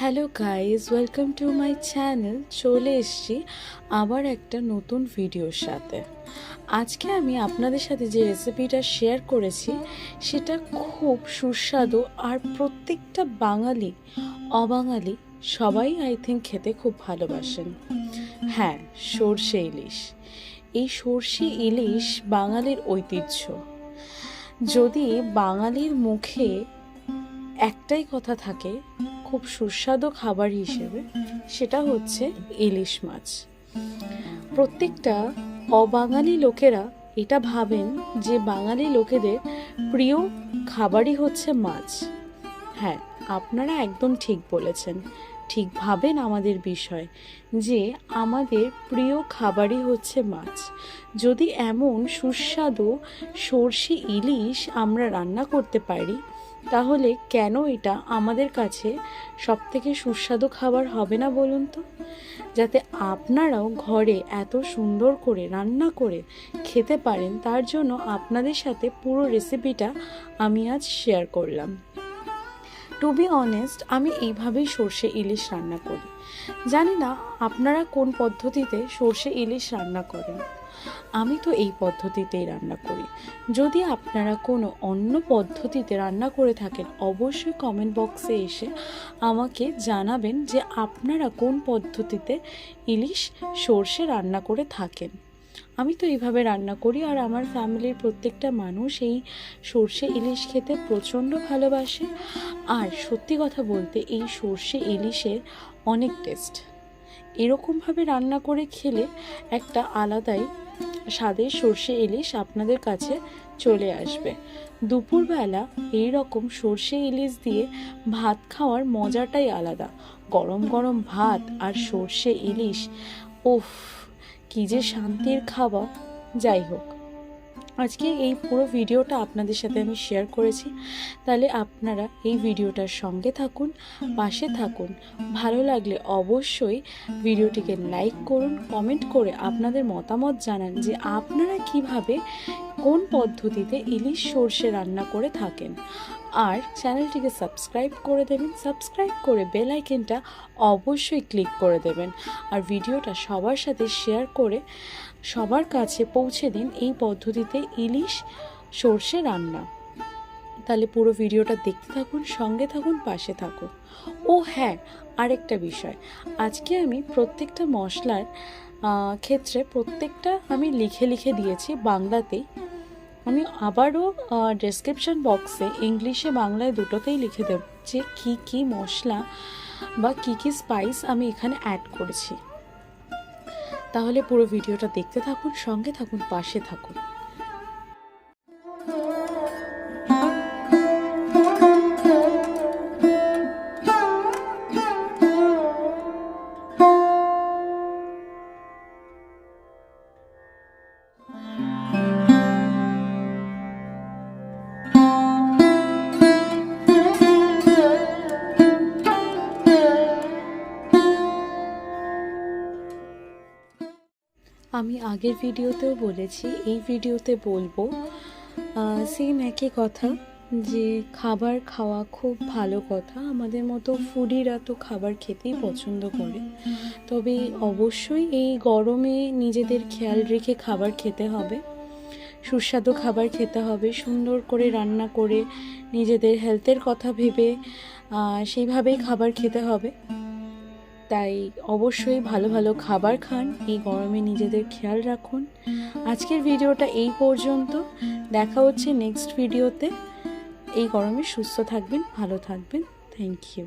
Hello guys, welcome to my channel. চলে এসেছি আবার একটা নতুন ভিডিওর সাথে। আজকে আমি আপনাদের সাথে যে রেসিপিটা শেয়ার করেছি সেটা খুব সুস্বাদু আর প্রত্যেকটা বাঙালি অবাঙালি সবাই আই থিঙ্ক খেতে খুব ভালোবাসেন। হ্যাঁ, সর্ষে ইলিশ। এই সর্ষে ইলিশ বাঙালির ঐতিহ্য। যদি বাঙালির মুখে একটাই কথা থাকে খুব সুস্বাদু খাবার হিসেবে, সেটা হচ্ছে ইলিশ মাছ। প্রত্যেকটা অবাঙালি লোকেরা এটা ভাবেন যে বাঙালি লোকেদের প্রিয় খাবারই হচ্ছে মাছ। হ্যাঁ, আপনারা একদম ঠিক বলেছেন, ঠিক ভাবেন আমাদের বিষয় যে আমাদের প্রিয় খাবারই হচ্ছে মাছ। যদি এমন সুস্বাদু সর্ষে ইলিশ আমরা রান্না করতে পারি, তাহলে কেন এটা আমাদের কাছে সবথেকে সুস্বাদু খাবার হবে না বলুন তো? যাতে আপনারাও ঘরে এত সুন্দর করে রান্না করে খেতে পারেন, তার জন্য আপনাদের সাথে পুরো রেসিপিটা আমি আজ শেয়ার করলাম। টু বি অনেস্ট, আমি এইভাবেই সর্ষে ইলিশ রান্না করি। জানি না আপনারা কোন পদ্ধতিতে সর্ষে ইলিশ রান্না করেন, আমি তো এই পদ্ধতিতেই রান্না করি। যদি আপনারা কোনো অন্য পদ্ধতিতে রান্না করে থাকেন, অবশ্যই কমেন্ট বক্সে এসে আমাকে জানাবেন যে আপনারা কোন পদ্ধতিতে ইলিশ সর্ষে রান্না করে থাকেন। আমি তো এইভাবে রান্না করি, আর আমার ফ্যামিলির প্রত্যেকটা মানুষ এই সর্ষে ইলিশ খেতে প্রচণ্ড ভালোবাসে। আর সত্যি কথা বলতে, এই সর্ষে ইলিশের অনেক টেস্ট। এরকমভাবে রান্না করে খেলে একটা আলাদাই স্বাদের সর্ষে ইলিশ আপনাদের কাছে চলে আসবে। দুপুরবেলা এই রকম সর্ষে ইলিশ দিয়ে ভাত খাওয়ার মজাটাই আলাদা। গরম গরম ভাত আর সর্ষে ইলিশ, ওফ, কি যে শান্তির খাবার। যাই হোক, আজকে এই পুরো ভিডিওটা আপনাদের সাথে আমি শেয়ার করেছি। তাহলে আপনারা এই ভিডিওটার সঙ্গে থাকুন, পাশে থাকুন। ভালো লাগলে অবশ্যই ভিডিওটিকে লাইক করুন, কমেন্ট করে আপনাদের মতামত জানান যে আপনারা কিভাবে কোন পদ্ধতিতে ইলিশ সর্ষে রান্না করে থাকেন। আর চ্যানেলটিকে সাবস্ক্রাইব করে দেবেন, সাবস্ক্রাইব করে বেল আইকনটা অবশ্যই ক্লিক করে দেবেন। আর ভিডিওটা সবার সাথে শেয়ার করে সবার কাছে পৌঁছে দিন এই পদ্ধতিতে ইলিশ সর্ষে রান্না। তাহলে পুরো ভিডিওটা দেখতে থাকুন, সঙ্গে থাকুন, পাশে থাকুন। ও হ্যাঁ, আরেকটা বিষয়, আজকে আমি প্রত্যেকটা মশলার ক্ষেত্রে প্রত্যেকটা আমি লিখে লিখে দিয়েছি বাংলাতেই। আমি আবারও ডেসক্রিপশন বক্সে ইংলিশে বাংলায় দুটোতেই লিখে দেব যে কী কী মশলা বা কী কী স্পাইস আমি এখানে অ্যাড করেছি। তাহলে পুরো ভিডিওটা দেখতে থাকুন, সঙ্গে থাকুন, পাশে থাকুন। আমি আগের ভিডিওতেও বলেছি, এই ভিডিওতে বলবো সেম একই কথা, যে খাবার খাওয়া খুব ভালো কথা। আমাদের মতো ফুডিরা তো খাবার খেতেই পছন্দ করে, তবে অবশ্যই এই গরমে নিজেদের খেয়াল রেখে খাবার খেতে হবে, সুস্বাদু খাবার খেতে হবে, সুন্দর করে রান্না করে নিজেদের হেলথের কথা ভেবে সেইভাবেই খাবার খেতে হবে। তাই অবশ্যই ভালো ভালো খাবার খান, এই গরমে নিজেদের খেয়াল রাখুন। আজকের ভিডিওটা এই পর্যন্ত, দেখা হচ্ছে নেক্সট ভিডিওতে। এই গরমে সুস্থ থাকবেন, ভালো থাকবেন। Thank you.